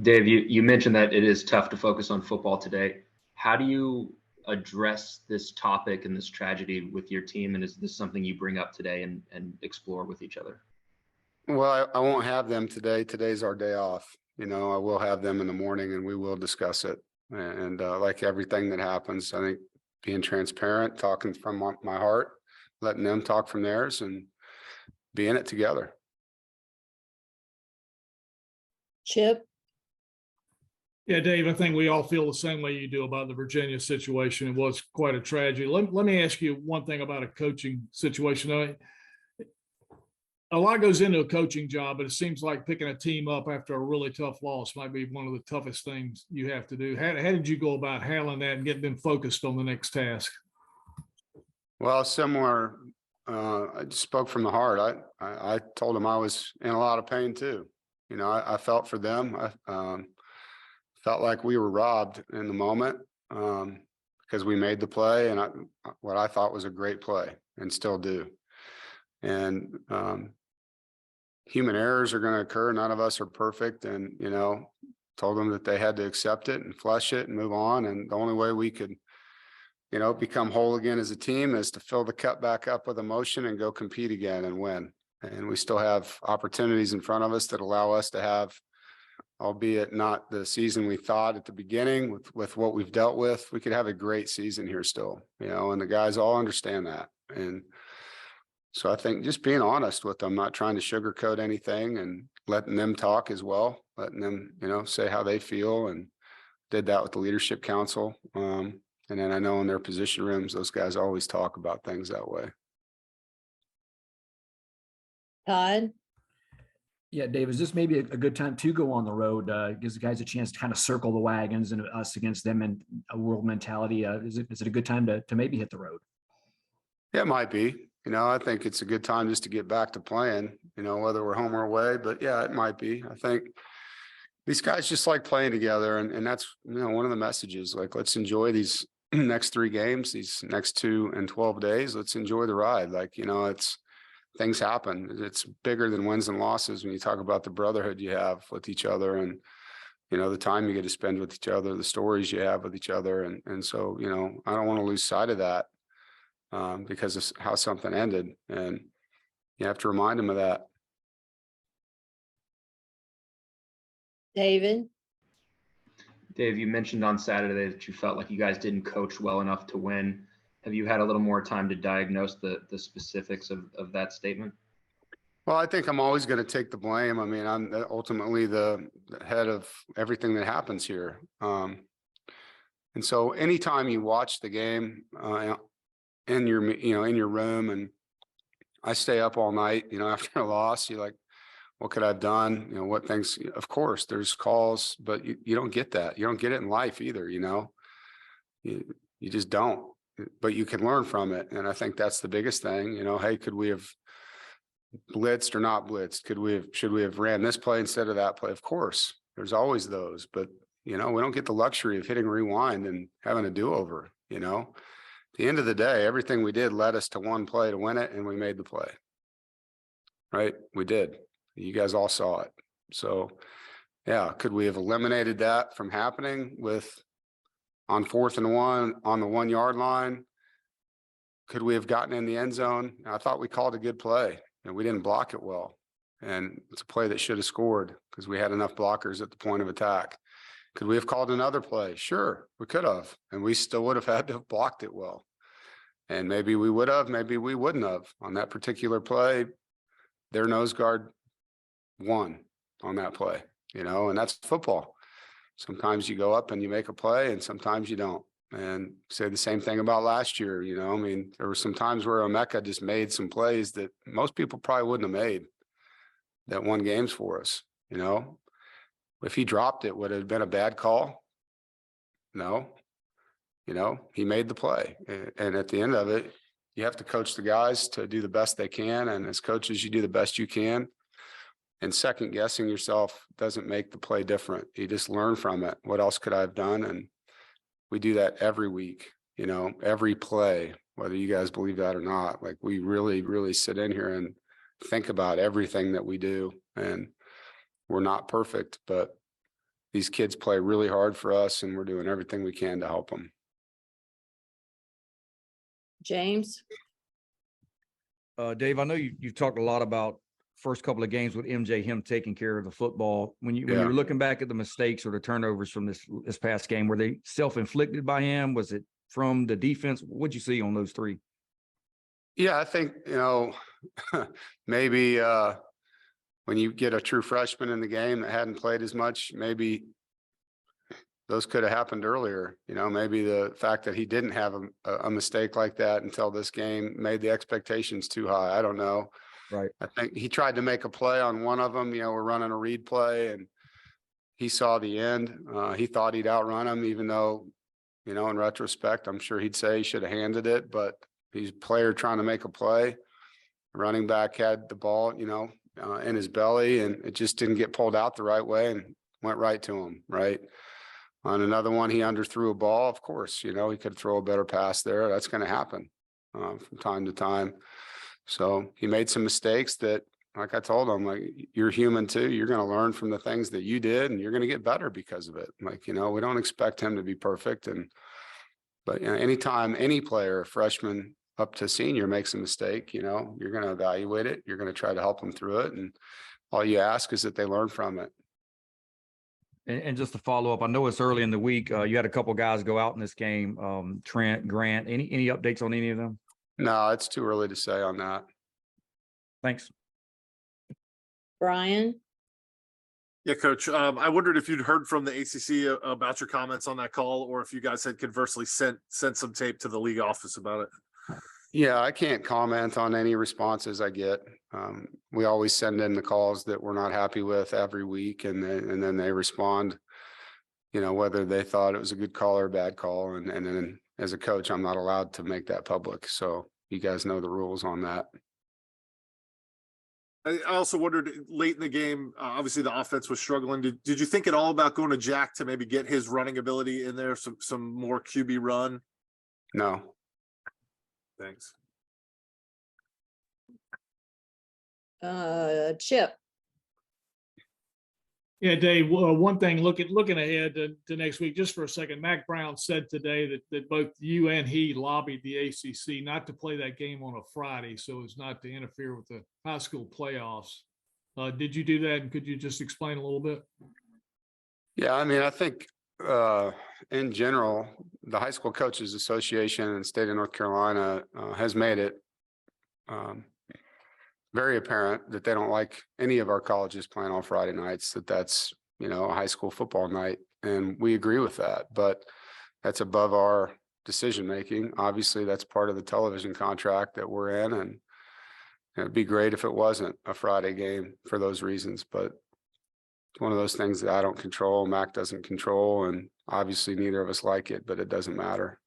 Dave, you mentioned that it is tough to focus on football today. How do you address this topic and this tragedy with your team? And is this something you bring up today and explore with each other? Well, I won't have them today. Today's our day off. I will have them in the morning and we will discuss it. And like everything that happens, I think being transparent, talking from my heart, letting them talk from theirs, and being it together. Chip? Yeah, Dave, I think we all feel the same way you do about the Virginia situation. It was quite a tragedy. Let me ask you one thing about a coaching situation. A lot goes into a coaching job, but it seems like picking a team up after a really tough loss might be one of the toughest things you have to do. How did you go about handling that and getting them focused on the next task? Well, similar. I just spoke from the heart. I told them I was in a lot of pain too. I felt for them. I felt like we were robbed in the moment because we made the play, and what I thought was a great play, and still do. And human errors are going to occur. None of us are perfect, and told them that they had to accept it and flush it and move on. And the only way we could become whole again as a team is to fill the cup back up with emotion and go compete again and win. And we still have opportunities in front of us that allow us to have, albeit not the season we thought at the beginning with what we've dealt with, we could have a great season here still, and the guys all understand that. And so I think just being honest with them, not trying to sugarcoat anything, and letting them talk as well, letting them, say how they feel, and did that with the leadership council. And then I know in their position rooms, those guys always talk about things that way. Todd? Yeah, Dave, is this maybe a good time to go on the road? Gives the guys a chance to kind of circle the wagons and us against them and a world mentality. Is it a good time to maybe hit the road? Yeah, it might be. I think it's a good time just to get back to playing, whether we're home or away. But yeah, it might be. I think these guys just like playing together. And that's, one of the messages, like, let's enjoy these next 3 games, these next 2 and 12 days. Let's enjoy the ride. Like, it's, things happen. It's bigger than wins and losses when you talk about the brotherhood you have with each other, and the time you get to spend with each other, the stories you have with each other. And so, I don't want to lose sight of that because of how something ended, and you have to remind them of that. David? Dave, you mentioned on Saturday that you felt like you guys didn't coach well enough to win. Have you had a little more time to diagnose the specifics of that statement? Well, I think I'm always going to take the blame. I mean, I'm ultimately the head of everything that happens here. And so anytime you watch the game in your room, and I stay up all night, after a loss, you're like, what could I have done? What things, of course, there's calls, but you don't get that. You don't get it in life either, you just don't. But you can learn from it. And I think that's the biggest thing. Hey, could we have blitzed or not blitzed? Should we have ran this play instead of that play? Of course, there's always those, but we don't get the luxury of hitting rewind and having a do-over. At the end of the day, everything we did led us to one play to win it, and we made the play. Right? We did. You guys all saw it. So yeah, could we have eliminated that from happening on 4th and 1 on the 1 yard line? Could we have gotten in the end zone? I thought we called a good play, and we didn't block it well. And it's a play that should have scored because we had enough blockers at the point of attack. Could we have called another play? Sure, we could have, and we still would have had to have blocked it well. And maybe we would have, maybe we wouldn't have. On that particular play, their nose guard won on that play, and that's football. Sometimes you go up and you make a play, and sometimes you don't. And say the same thing about last year. There were some times where Emeka just made some plays that most people probably wouldn't have made that won games for us. If he dropped it, would it have been a bad call? No. He made the play. And at the end of it, you have to coach the guys to do the best they can. And as coaches, you do the best you can. And second guessing yourself doesn't make the play different. You just learn from it. What else could I have done? And we do that every week, every play, whether you guys believe that or not. Like, we really, really sit in here and think about everything that we do. And we're not perfect, but these kids play really hard for us, and we're doing everything we can to help them. James, Dave, I know you've talked a lot about first couple of games with MJ, him taking care of the football. When you were looking back at the mistakes or the turnovers from this past game, were they self-inflicted by him? Was it from the defense? What'd you see on those three? Yeah, I think, maybe when you get a true freshman in the game that hadn't played as much, maybe those could have happened earlier. Maybe the fact that he didn't have a mistake like that until this game made the expectations too high. I don't know. Right. I think he tried to make a play on one of them. We're running a read play, and he saw the end. He thought he'd outrun him, even though, in retrospect, I'm sure he'd say he should have handed it, but he's a player trying to make a play. The running back had the ball, in his belly, and it just didn't get pulled out the right way and went right to him. Right. On another one, he underthrew a ball. Of course, he could throw a better pass there. That's going to happen from time to time. So he made some mistakes that, like I told him, like, you're human too. You're going to learn from the things that you did, and you're going to get better because of it. Like, we don't expect him to be perfect. But anytime any player, freshman up to senior, makes a mistake, you're going to evaluate it. You're going to try to help them through it. And all you ask is that they learn from it. And just to follow up, I know it's early in the week. You had a couple guys go out in this game. Trent, Grant, any updates on any of them? No, it's too early to say on that. Thanks. Brian, Yeah, Coach. I wondered if you'd heard from the ACC about your comments on that call, or if you guys had conversely sent some tape to the league office about it. Yeah, I can't comment on any responses I get. We always send in the calls that we're not happy with every week, and then they respond, whether they thought it was a good call or a bad call. And then as a coach, I'm not allowed to make that public. So you guys know the rules on that. I also wondered, late in the game, obviously the offense was struggling. Did you think at all about going to Jack to maybe get his running ability in there, some more QB run? No. Thanks. Chip, Yeah, Dave, one thing, looking ahead to next week, just for a second, Mac Brown said today that both you and he lobbied the ACC not to play that game on a Friday, so as not to interfere with the high school playoffs. Did you do that? And could you just explain a little bit? Yeah, I think in general, the High School Coaches Association in the state of North Carolina has made it very apparent that they don't like any of our colleges playing on Friday nights, that's, a high school football night. And we agree with that, but that's above our decision-making. Obviously, that's part of the television contract that we're in, and it'd be great if it wasn't a Friday game for those reasons, but it's one of those things that I don't control, Mac doesn't control, and obviously neither of us like it, but it doesn't matter.